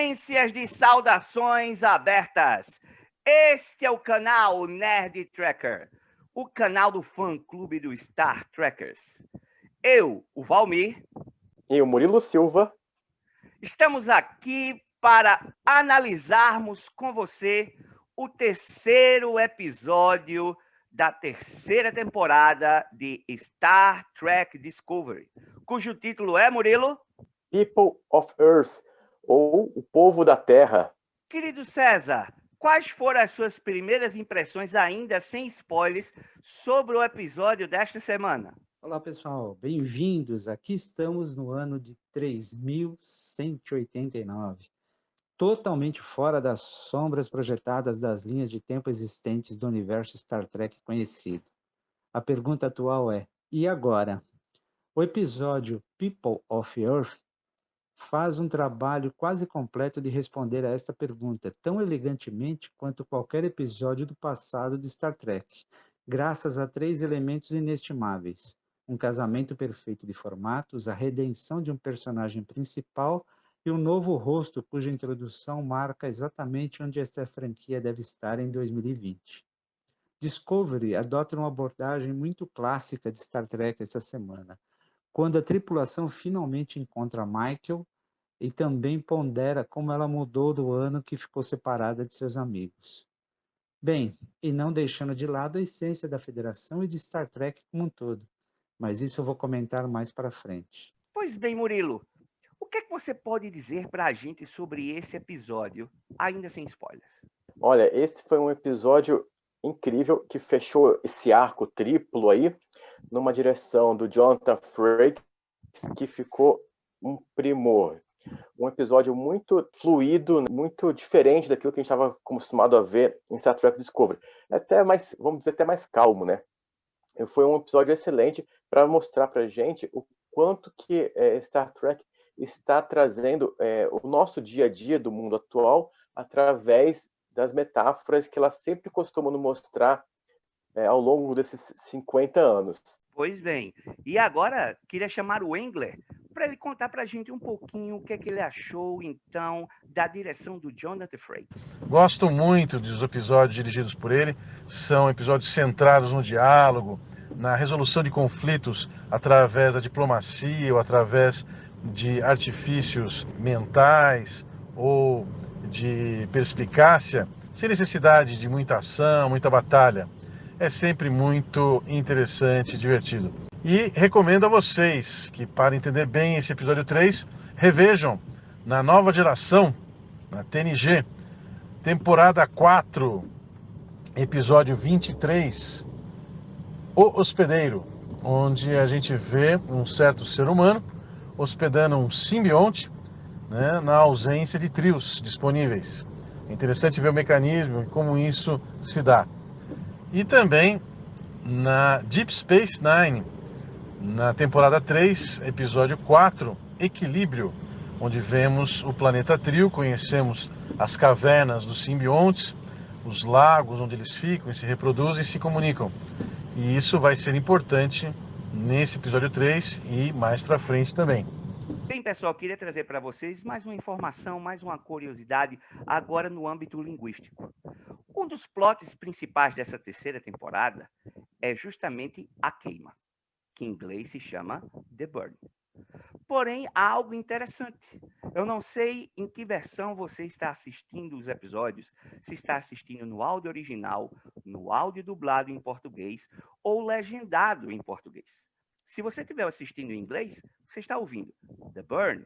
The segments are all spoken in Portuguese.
Sequências de saudações abertas. Este é o canal Nerd Tracker, o canal do fã-clube do Star Trekkers. Eu, o Valmir, e o Murilo Silva, estamos aqui para analisarmos com você o terceiro episódio da terceira temporada de Star Trek Discovery, cujo título é, Murilo? People of Earth, ou O Povo da Terra. Querido César, quais foram as suas primeiras impressões, ainda sem spoilers, sobre o episódio desta semana? Olá, pessoal. Bem-vindos. Aqui estamos no ano de 3189, totalmente fora das sombras projetadas das linhas de tempo existentes do universo Star Trek conhecido. A pergunta atual é: e agora? O episódio People of Earth faz um trabalho quase completo de responder a esta pergunta, tão elegantemente quanto qualquer episódio do passado de Star Trek, graças a três elementos inestimáveis: um casamento perfeito de formatos, a redenção de um personagem principal e um novo rosto cuja introdução marca exatamente onde esta franquia deve estar em 2020. Discovery adota uma abordagem muito clássica de Star Trek esta semana, quando a tripulação finalmente encontra Michael e também pondera como ela mudou do ano que ficou separada de seus amigos. Bem, e não deixando de lado a essência da Federação e de Star Trek como um todo, mas isso eu vou comentar mais para frente. Pois bem, Murilo, o que é que você pode dizer para a gente sobre esse episódio, ainda sem spoilers? Olha, esse foi um episódio incrível que fechou esse arco triplo aí, numa direção do Jonathan Frakes, que ficou um primor. Um episódio muito fluido, muito diferente daquilo que a gente estava acostumado a ver em Star Trek Discovery. Até mais, vamos dizer, até mais calmo, né? Foi um episódio excelente para mostrar para a gente o quanto que Star Trek está trazendo o nosso dia a dia do mundo atual através das metáforas que ela sempre costuma nos mostrar ao longo desses 50 anos. Pois bem, e agora queria chamar o Engler para ele contar para a gente um pouquinho o que é que ele achou, então, da direção do Jonathan Frakes. Gosto muito dos episódios dirigidos por ele, são episódios centrados no diálogo, na resolução de conflitos através da diplomacia ou através de artifícios mentais ou de perspicácia, sem necessidade de muita ação, muita batalha. É sempre muito interessante e divertido. E recomendo a vocês que, para entender bem esse episódio 3, revejam na nova geração, na TNG, temporada 4, episódio 23, O Hospedeiro, onde a gente vê um certo ser humano hospedando um simbionte, né, na ausência de trios disponíveis. É interessante ver o mecanismo e como isso se dá. E também na Deep Space Nine, na temporada 3, episódio 4, Equilíbrio, onde vemos o planeta Trio, conhecemos as cavernas dos simbiontes, os lagos onde eles ficam, se reproduzem e se comunicam. E isso vai ser importante nesse episódio 3 e mais pra frente também. Bem, pessoal, queria trazer para vocês mais uma informação, mais uma curiosidade, agora no âmbito linguístico. Um dos plots principais dessa terceira temporada é justamente a queima, que em inglês se chama The Burn. Porém, há algo interessante. Eu não sei em que versão você está assistindo os episódios, se está assistindo no áudio original, no áudio dublado em português ou legendado em português. Se você estiver assistindo em inglês, você está ouvindo The Burn.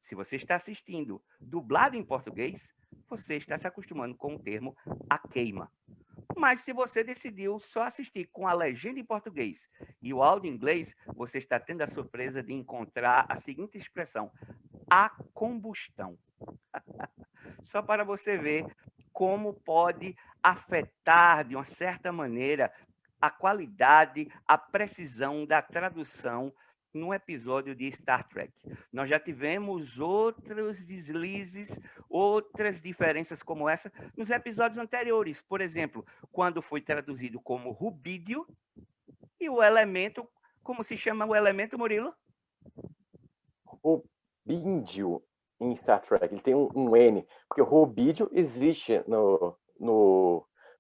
Se você está assistindo dublado em português, você está se acostumando com o termo a queima. Mas se você decidiu só assistir com a legenda em português e o áudio em inglês, você está tendo a surpresa de encontrar a seguinte expressão: a combustão. Só para você ver como pode afetar, de uma certa maneira, a qualidade, a precisão da tradução num episódio de Star Trek. Nós já tivemos outros deslizes, outras diferenças como essa nos episódios anteriores. Por exemplo, quando foi traduzido como rubídio e o elemento, como se chama o elemento, Murilo? Rubíndio. em Star Trek. Ele tem um N, porque o rubídio existe no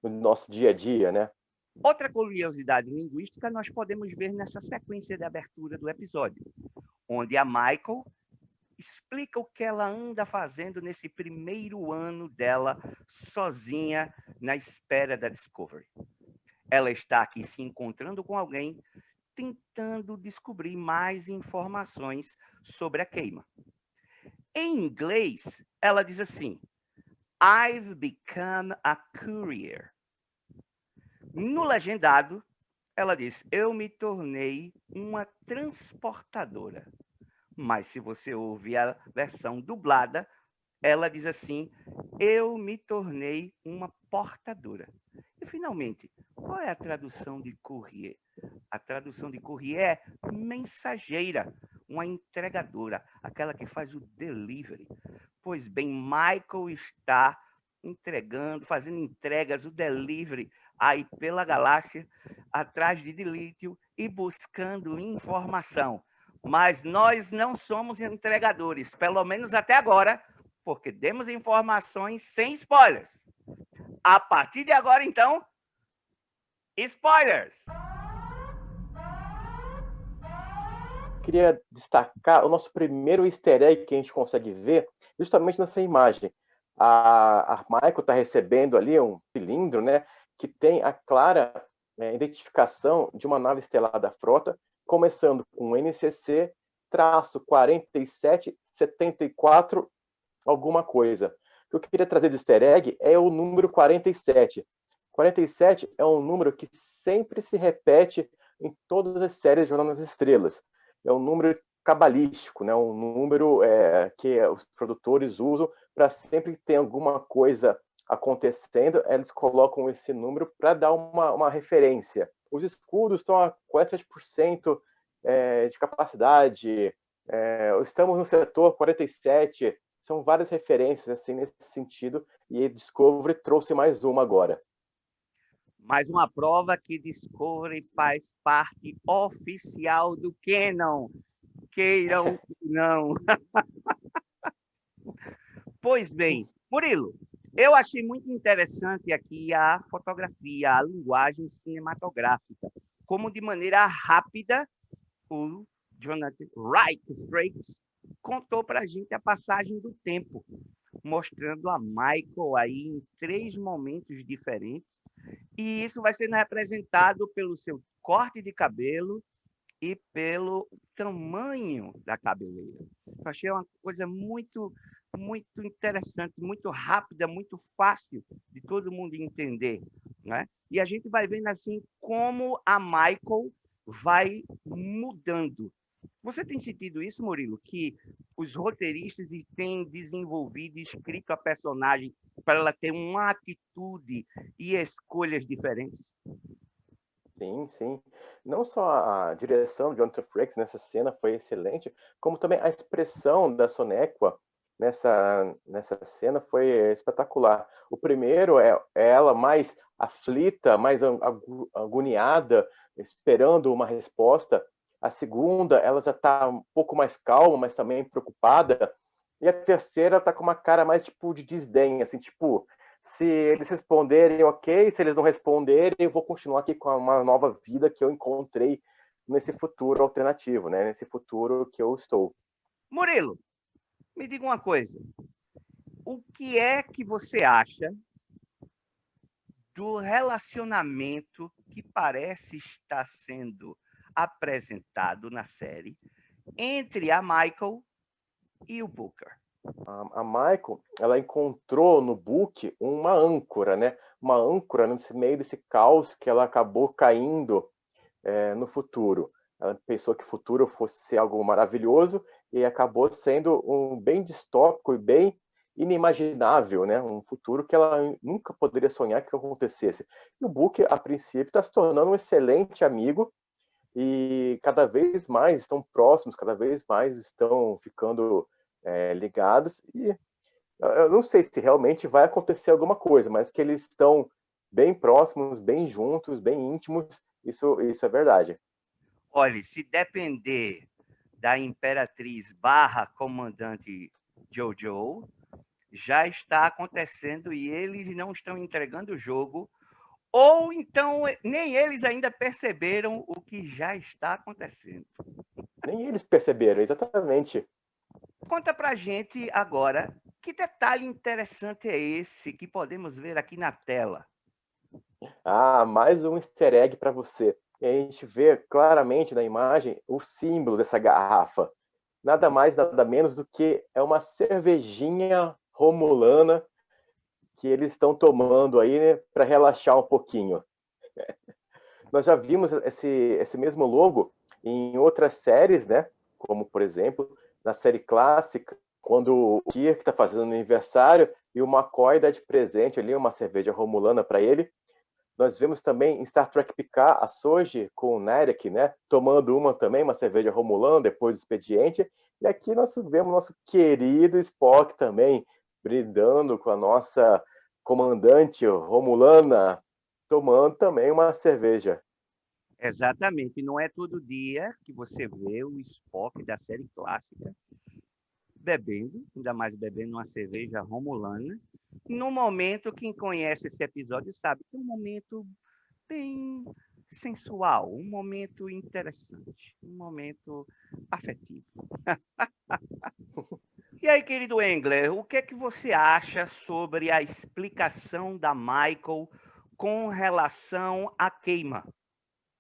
nosso dia a dia, né? Outra curiosidade linguística nós podemos ver nessa sequência de abertura do episódio, onde a Michael explica o que ela anda fazendo nesse primeiro ano dela sozinha na espera da Discovery. Ela está aqui se encontrando com alguém, tentando descobrir mais informações sobre a queima. Em inglês, ela diz assim: I've become a courier. No legendado, ela diz: eu me tornei uma transportadora. Mas se você ouvir a versão dublada, ela diz assim: eu me tornei uma portadora. E, finalmente, qual é a tradução de courier? A tradução de courier é mensageira, uma entregadora, aquela que faz o delivery. Pois bem, Michael está entregando, fazendo entregas, o delivery aí pela galáxia, atrás de Dilítio e buscando informação. Mas nós não somos entregadores, pelo menos até agora, porque demos informações sem spoilers. A partir de agora, então, spoilers! Queria destacar o nosso primeiro easter egg que a gente consegue ver justamente nessa imagem. A Michael está recebendo ali um cilindro, né, que tem a clara identificação de uma nave estelar da frota, começando com NCC traço 4774 alguma coisa. O que eu queria trazer de easter egg é o número 47. 47 é um número que sempre se repete em todas as séries de Jornada nas Estrelas. É um número cabalístico, né? Um número que os produtores usam para sempre que tem alguma coisa acontecendo, eles colocam esse número para dar uma referência. Os escudos estão a 47% de capacidade, estamos no setor 47, são várias referências assim nesse sentido, e Discovery trouxe mais uma agora. Mais uma prova que Discovery faz parte oficial do Canon. Queiram ou não. Pois bem, Murilo, eu achei muito interessante aqui a fotografia, a linguagem cinematográfica, como de maneira rápida o Jonathan Wright Frakes contou para a gente a passagem do tempo, mostrando a Michael aí em 3 momentos diferentes, e isso vai sendo representado pelo seu corte de cabelo e pelo tamanho da cabeleira. Eu achei uma coisa muito interessante, muito rápida, muito fácil de todo mundo entender, né? E a gente vai vendo assim como a Michael vai mudando. Você tem sentido isso, Murilo? Que os roteiristas têm desenvolvido e escrito a personagem para ela ter uma atitude e escolhas diferentes? Sim, sim. Não só a direção de Jonathan Frakes nessa cena foi excelente, como também a expressão da Sonequa nessa cena foi espetacular. O primeiro é ela mais aflita, mais agoniada, esperando uma resposta. A segunda, ela já está um pouco mais calma, mas também preocupada. E a terceira, está com uma cara mais tipo de desdém, assim, tipo, se eles responderem, ok. Se eles não responderem, eu vou continuar aqui com uma nova vida que eu encontrei nesse futuro alternativo, né? Nesse futuro que eu estou. Murilo, me diga uma coisa. O que é que você acha do relacionamento que parece estar sendo apresentado na série entre a Michael e o Booker? A Michael, ela encontrou no Book uma âncora, né? Uma âncora nesse meio desse caos que ela acabou caindo no futuro. Ela pensou que o futuro fosse algo maravilhoso e acabou sendo um bem distópico e bem inimaginável, né? Um futuro que ela nunca poderia sonhar que acontecesse. E o Book, a princípio, está se tornando um excelente amigo e cada vez mais estão próximos, cada vez mais estão ficando ligados, e eu não sei se realmente vai acontecer alguma coisa, mas que eles estão bem próximos, bem juntos, bem íntimos, isso é verdade. Olha, se depender da Imperatriz / comandante Jojo, já está acontecendo e eles não estão entregando o jogo, ou então nem eles ainda perceberam o que já está acontecendo. Nem eles perceberam, exatamente. Conta pra gente agora que detalhe interessante é esse que podemos ver aqui na tela. Ah, mais um easter egg para você. E a gente vê claramente na imagem o símbolo dessa garrafa. Nada mais, nada menos do que é uma cervejinha romulana que eles estão tomando aí, né, para relaxar um pouquinho. Nós já vimos esse mesmo logo em outras séries, né? Como, por exemplo, na série clássica, quando o Kirk está fazendo aniversário e o McCoy dá de presente ali uma cerveja romulana para ele. Nós vemos também em Star Trek Picard a Soji com o Narek, né? Tomando uma cerveja romulana depois do expediente. E aqui nós vemos nosso querido Spock também brindando com a nossa comandante romulana, tomando também uma cerveja. Exatamente, não é todo dia que você vê o Spock da série clássica bebendo, ainda mais bebendo uma cerveja romulana, no momento, quem conhece esse episódio sabe que é um momento bem sensual, um momento interessante, um momento afetivo. E aí, querido Engler, o que é que você acha sobre a explicação da Michael com relação à queima?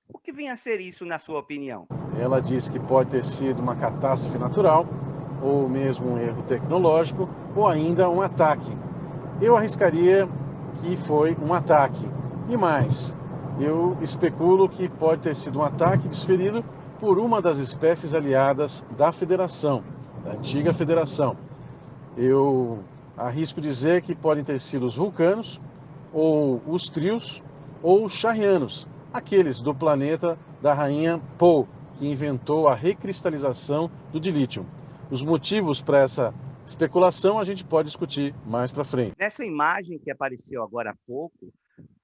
O que vem a ser isso, na sua opinião? Ela disse que pode ter sido uma catástrofe natural, ou mesmo um erro tecnológico, ou ainda um ataque. Eu arriscaria que foi um ataque. E mais, eu especulo que pode ter sido um ataque desferido por uma das espécies aliadas da Federação, da antiga Federação. Eu arrisco dizer que podem ter sido os vulcanos, ou os trios, ou os charrianos, aqueles do planeta da rainha Poe, que inventou a recristalização do dilítio. Os motivos para essa especulação a gente pode discutir mais para frente. Nessa imagem que apareceu agora há pouco,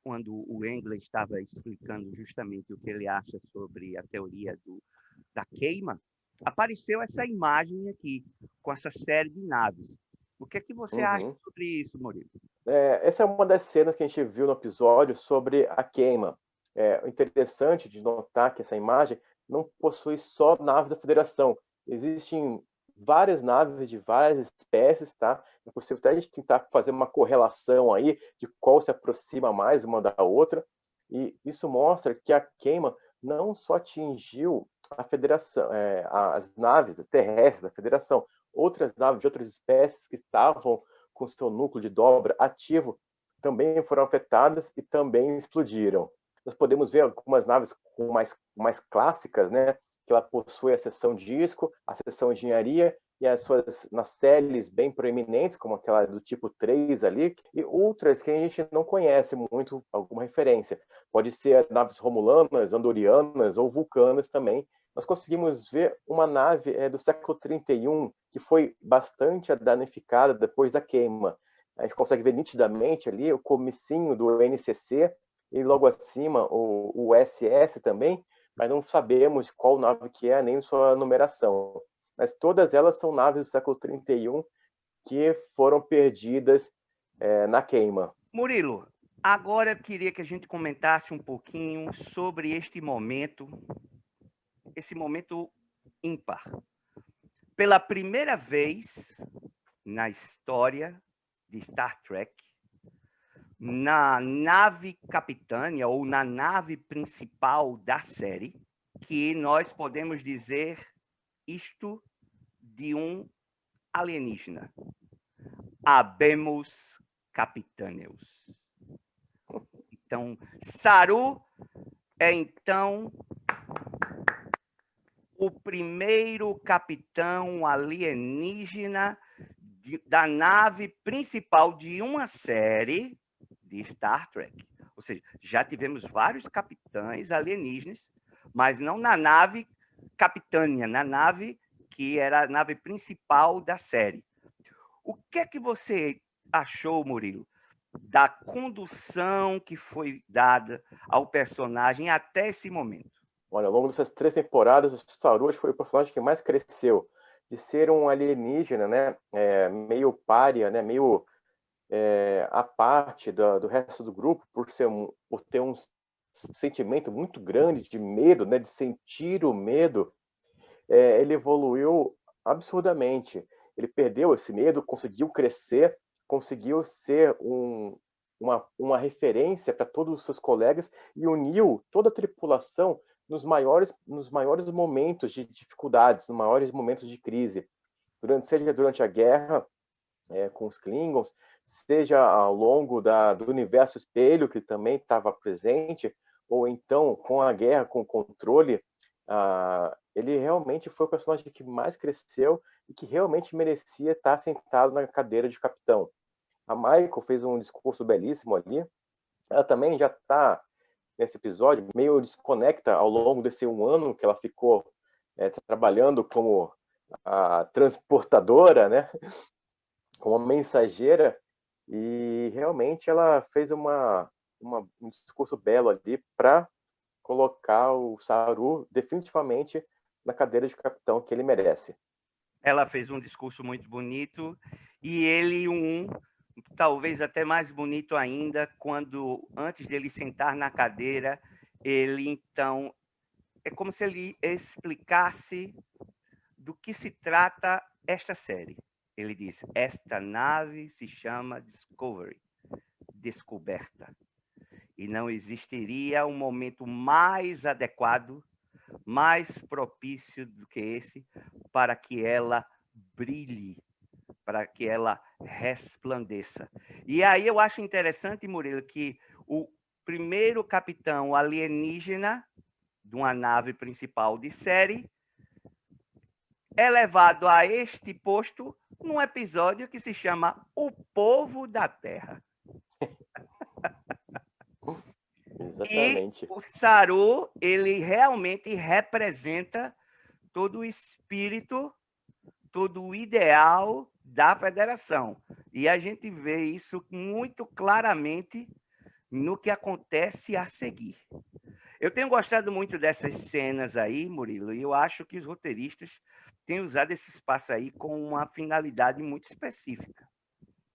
quando o Engler estava explicando justamente o que ele acha sobre a teoria da queima, apareceu essa imagem aqui, com essa série de naves. O que é que você acha sobre isso, Murilo? Essa é uma das cenas que a gente viu no episódio sobre a queima. É interessante de notar que essa imagem não possui só naves da Federação. Existem várias naves de várias espécies, tá? É possível até a gente tentar fazer uma correlação aí de qual se aproxima mais uma da outra. E isso mostra que a queima não só atingiu a Federação, as naves terrestres da Federação, outras naves de outras espécies que estavam com seu núcleo de dobra ativo também foram afetadas e também explodiram. Nós podemos ver algumas naves com mais clássicas, né? Que ela possui a seção disco, a seção engenharia e as suas nacelles bem proeminentes, como aquela do tipo 3 ali, e outras que a gente não conhece muito alguma referência. Pode ser naves romulanas, andorianas ou vulcanas também. Nós conseguimos ver uma nave do século 31 que foi bastante danificada depois da queima. A gente consegue ver nitidamente ali o comecinho do NCC e logo acima o SS também, mas não sabemos qual nave que é, nem sua numeração. Mas todas elas são naves do século 31 que foram perdidas na queima. Murilo, agora eu queria que a gente comentasse um pouquinho sobre esse momento ímpar. Pela primeira vez na história de Star Trek, na nave capitânia ou na nave principal da série, que nós podemos dizer isto de um alienígena. Habemus Capitaneus. Então, Saru é então o primeiro capitão alienígena da nave principal de uma série de Star Trek. Ou seja, já tivemos vários capitães alienígenas, mas não na nave capitânia, na nave que era a nave principal da série. O que é que você achou, Murilo, da condução que foi dada ao personagem até esse momento? Olha, ao longo dessas 3 temporadas, o Saru foi o personagem que mais cresceu. de ser um alienígena, né, meio pária, né, meio à parte do resto do grupo, por ter um sentimento muito grande de medo, né, de sentir o medo, ele evoluiu absurdamente. Ele perdeu esse medo, conseguiu crescer, conseguiu ser uma referência para todos os seus colegas e uniu toda a tripulação nos maiores momentos de dificuldades, nos maiores momentos de crise. Seja durante a guerra com os Klingons, seja ao longo do universo espelho, que também estava presente, ou então com a guerra, com o controle, ele realmente foi o personagem que mais cresceu e que realmente merecia estar sentado na cadeira de capitão. A Michael fez um discurso belíssimo ali. Ela também já está, nesse episódio, meio desconecta ao longo desse 1 ano que ela ficou trabalhando como a transportadora, né? Como mensageira, e realmente ela fez um discurso belo ali para colocar o Saru definitivamente na cadeira de capitão que ele merece. Ela fez um discurso muito bonito e ele talvez até mais bonito ainda, quando antes dele sentar na cadeira, ele então é como se ele explicasse do que se trata esta série. Ele diz: esta nave se chama Discovery, descoberta. E não existiria um momento mais adequado, mais propício do que esse, para que ela brilhe, para que ela resplandeça. E aí eu acho interessante, Murilo, que o primeiro capitão alienígena de uma nave principal de série é levado a este posto num episódio que se chama O Povo da Terra. Exatamente. E o Saru, ele realmente representa todo o espírito, todo o ideal da federação. E a gente vê isso muito claramente no que acontece a seguir. Eu tenho gostado muito dessas cenas aí, Murilo, e eu acho que os roteiristas têm usado esse espaço aí com uma finalidade muito específica.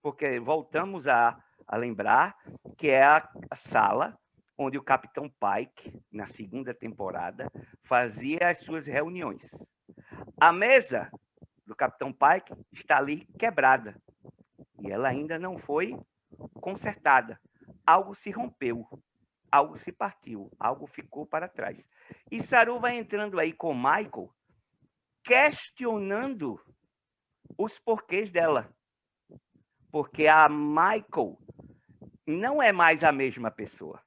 Porque voltamos a lembrar que é a sala onde o Capitão Pike, na 2ª temporada, fazia as suas reuniões. A mesa do Capitão Pike está ali quebrada e ela ainda não foi consertada. Algo se rompeu, algo se partiu, algo ficou para trás. E Saru vai entrando aí com Michael, questionando os porquês dela. Porque a Michael não é mais a mesma pessoa.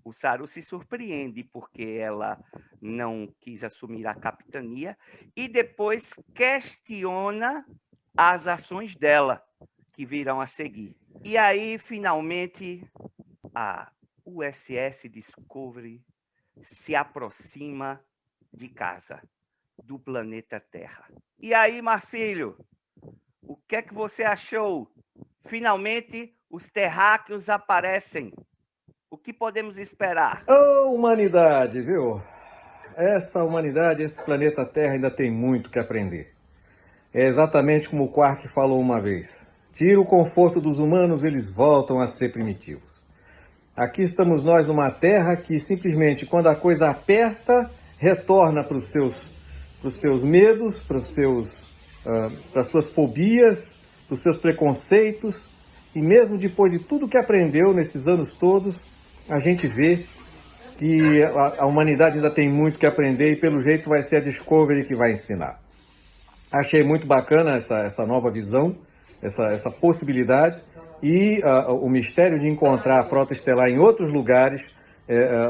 O Saru se surpreende porque ela não quis assumir a capitania e depois questiona as ações dela que virão a seguir. E aí, finalmente, a USS Discovery se aproxima de casa, do planeta Terra. E aí, Marcílio, o que é que você achou? Finalmente, os terráqueos aparecem. O que podemos esperar? Ô, humanidade, viu? Essa humanidade, esse planeta Terra ainda tem muito que aprender. É exatamente como o Quark falou uma vez. Tira o conforto dos humanos, eles voltam a ser primitivos. Aqui estamos nós numa Terra que simplesmente, quando a coisa aperta, retorna para os seus medos, para as suas fobias, para os seus preconceitos. E mesmo depois de tudo que aprendeu nesses anos todos, a gente vê que a humanidade ainda tem muito que aprender e pelo jeito vai ser a Discovery que vai ensinar. Achei muito bacana essa nova visão, essa possibilidade e o mistério de encontrar a frota estelar em outros lugares,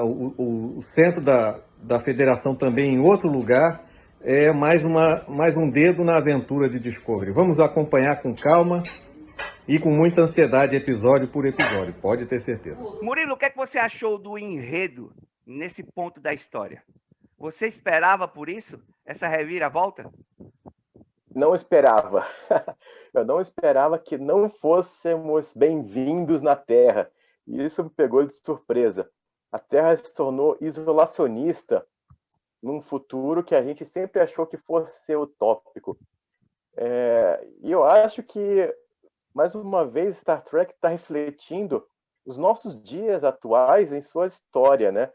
o centro da federação também em outro lugar, é mais um dedo na aventura de Discovery. Vamos acompanhar com calma e com muita ansiedade, episódio por episódio, pode ter certeza. Murilo, o que é que você achou do enredo nesse ponto da história? Você esperava por isso? Essa reviravolta? Não esperava. Eu não esperava que não fôssemos bem-vindos na Terra. E isso me pegou de surpresa. A Terra se tornou isolacionista num futuro que a gente sempre achou que fosse ser utópico. E eu acho que, mais uma vez, Star Trek está refletindo os nossos dias atuais em sua história, né?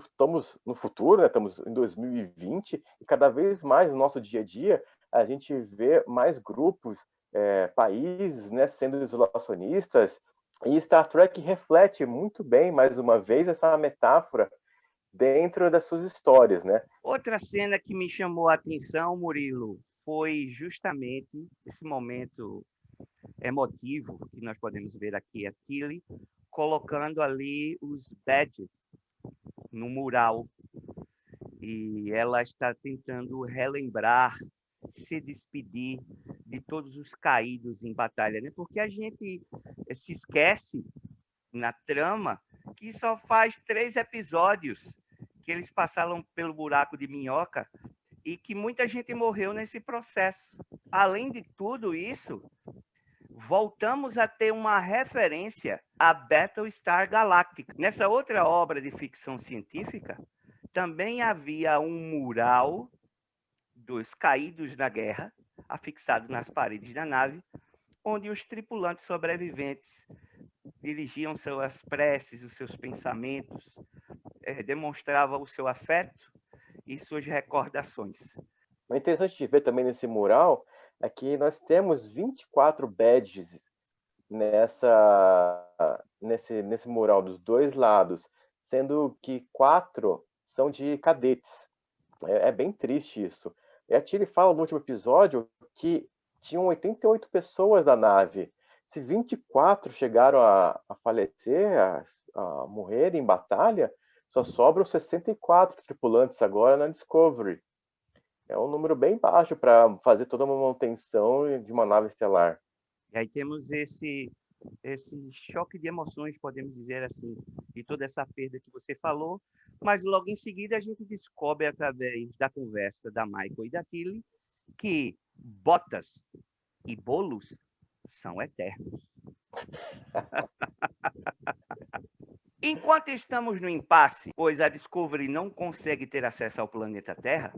Estamos no futuro, né? Estamos em 2020 e cada vez mais no nosso dia a dia a gente vê mais grupos, países, né, sendo isolacionistas, e Star Trek reflete muito bem, mais uma vez, essa metáfora dentro das suas histórias, né? Outra cena que me chamou a atenção, Murilo, foi justamente esse momento emotivo que nós podemos ver aqui, a Tilly colocando ali os badges no mural, e ela está tentando relembrar, se despedir de todos os caídos em batalha, né? Porque a gente se esquece na trama que só faz 3 episódios que eles passaram pelo buraco de minhoca e que muita gente morreu nesse processo. Além de tudo isso, voltamos a ter uma referência a Battlestar Galactica. Nessa outra obra de ficção científica, também havia um mural dos caídos da guerra, afixado nas paredes da nave, onde os tripulantes sobreviventes dirigiam suas preces, os seus pensamentos, demonstravam o seu afeto e suas recordações. O interessante de ver também nesse mural é que nós temos 24 badges nesse mural dos dois lados, sendo que 4 são de cadetes. É bem triste isso. E a Tilly fala no último episódio que tinham 88 pessoas da nave. Se 24 chegaram a falecer, a morrer em batalha, só sobram 64 tripulantes agora na Discovery. É um número bem baixo para fazer toda uma manutenção de uma nave estelar. E aí temos esse choque de emoções, podemos dizer assim, de toda essa perda que você falou, mas logo em seguida a gente descobre, através da conversa da Michael e da Tilly, que botas e bolos são eternos. Enquanto estamos no impasse, pois a Discovery não consegue ter acesso ao planeta Terra,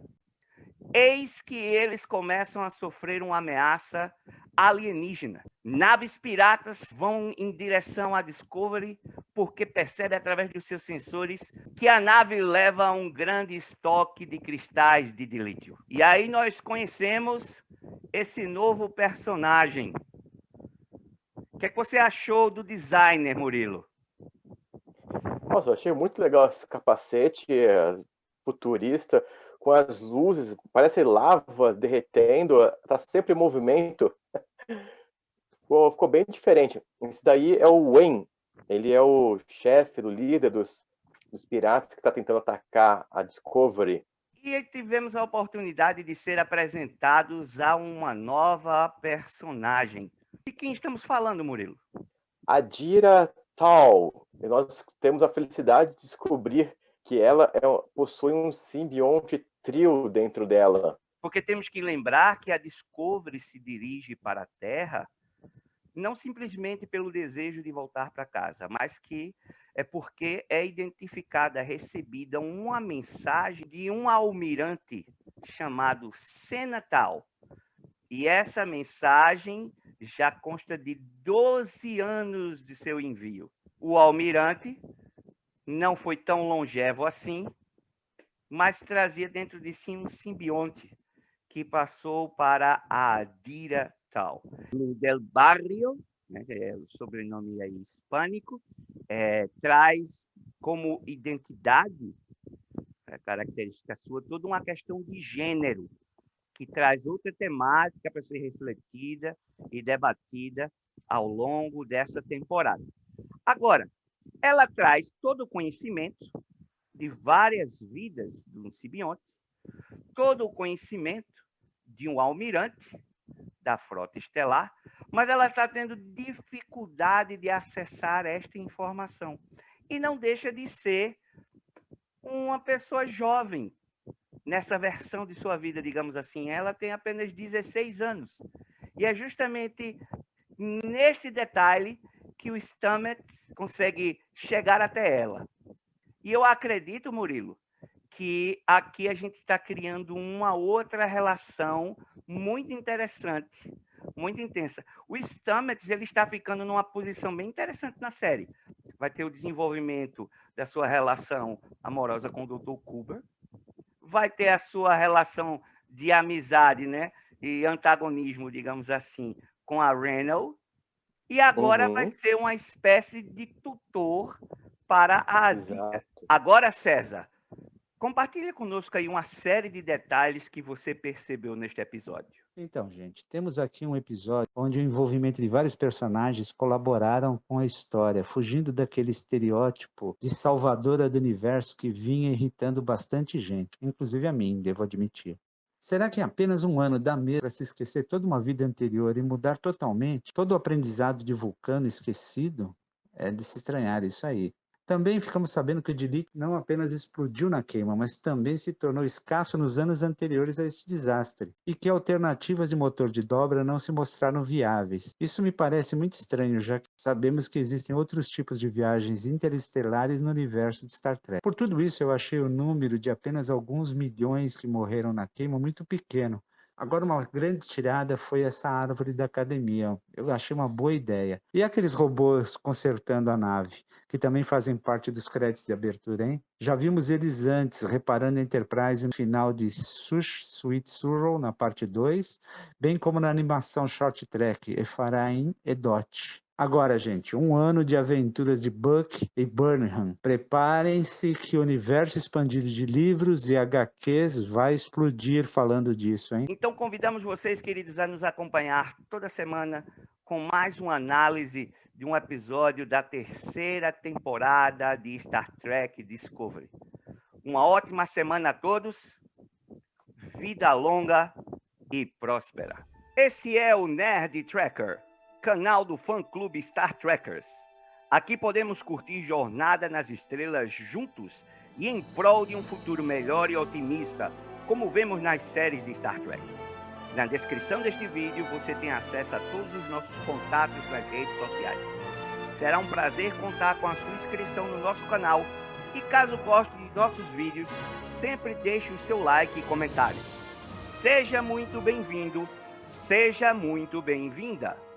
eis que eles começam a sofrer uma ameaça alienígena. Naves piratas vão em direção à Discovery porque percebe através dos seus sensores que a nave leva um grande estoque de cristais de dilítio. E aí nós conhecemos esse novo personagem. O que é que você achou do designer, Murilo? Nossa, eu achei muito legal esse capacete futurista, com as luzes, parece lava derretendo, está sempre em movimento. Ficou bem diferente. Esse daí é o Wayne, ele é o chefe, do líder dos piratas que está tentando atacar a Discovery. E tivemos a oportunidade de ser apresentados a uma nova personagem. De quem estamos falando, Murilo? Adira Tal. E nós temos a felicidade de descobrir que ela possui um simbionte trio dentro dela. Porque temos que lembrar que a Discovery se dirige para a Terra não simplesmente pelo desejo de voltar para casa, mas que é porque é identificada, recebida uma mensagem de um almirante chamado Senatal. E essa mensagem já consta de 12 anos de seu envio. O almirante não foi tão longevo assim, mas trazia dentro de si um simbionte que passou para a Adira Tal. Del Barrio, né, que é o sobrenome aí hispânico, traz como identidade, característica sua, toda uma questão de gênero, que traz outra temática para ser refletida e debatida ao longo dessa temporada. Agora, ela traz todo o conhecimento de várias vidas de um simbionte, todo o conhecimento de um almirante da frota estelar, mas ela está tendo dificuldade de acessar esta informação. E não deixa de ser uma pessoa jovem nessa versão de sua vida, digamos assim. Ela tem apenas 16 anos. E é justamente neste detalhe que o Stamets consegue chegar até ela. E eu acredito, Murilo, que aqui a gente está criando uma outra relação muito interessante, muito intensa. O Stamets, ele está ficando numa posição bem interessante na série. Vai ter o desenvolvimento da sua relação amorosa com o Dr. Culber, vai ter a sua relação de amizade, né, e antagonismo, digamos assim, com a Reynolds, e agora vai ser uma espécie de tutor para a Adia. Exato. Agora, César, compartilhe conosco aí uma série de detalhes que você percebeu neste episódio. Então, gente, temos aqui um episódio onde o envolvimento de vários personagens colaboraram com a história, fugindo daquele estereótipo de salvadora do universo que vinha irritando bastante gente, inclusive a mim, devo admitir. Será que em apenas um ano dá mesmo para se esquecer toda uma vida anterior e mudar totalmente todo o aprendizado de Vulcano esquecido? É de se estranhar isso aí. Também ficamos sabendo que o Dilik não apenas explodiu na queima, mas também se tornou escasso nos anos anteriores a esse desastre, e que alternativas de motor de dobra não se mostraram viáveis. Isso me parece muito estranho, já que sabemos que existem outros tipos de viagens interestelares no universo de Star Trek. Por tudo isso, eu achei o número de apenas alguns milhões que morreram na queima muito pequeno. Agora, uma grande tirada foi essa árvore da academia. Eu achei uma boa ideia. E aqueles robôs consertando a nave, que também fazem parte dos créditos de abertura, hein? Já vimos eles antes, reparando a Enterprise no final de Sush Sweet Sorrow, na parte 2, bem como na animação Short Track, Efraim e Dot. Agora, gente, um ano de aventuras de Buck e Burnham. Preparem-se que o universo expandido de livros e HQs vai explodir falando disso, hein? Então, convidamos vocês, queridos, a nos acompanhar toda semana com mais uma análise de um episódio da terceira temporada de Star Trek Discovery. Uma ótima semana a todos, vida longa e próspera. Este é o Nerd Tracker, canal do fã-clube Star Trekkers. Aqui podemos curtir jornada nas estrelas juntos e em prol de um futuro melhor e otimista, como vemos nas séries de Star Trek. Na descrição deste vídeo você tem acesso a todos os nossos contatos nas redes sociais. Será um prazer contar com a sua inscrição no nosso canal e caso goste de nossos vídeos, sempre deixe o seu like e comentários. Seja muito bem-vindo, seja muito bem-vinda!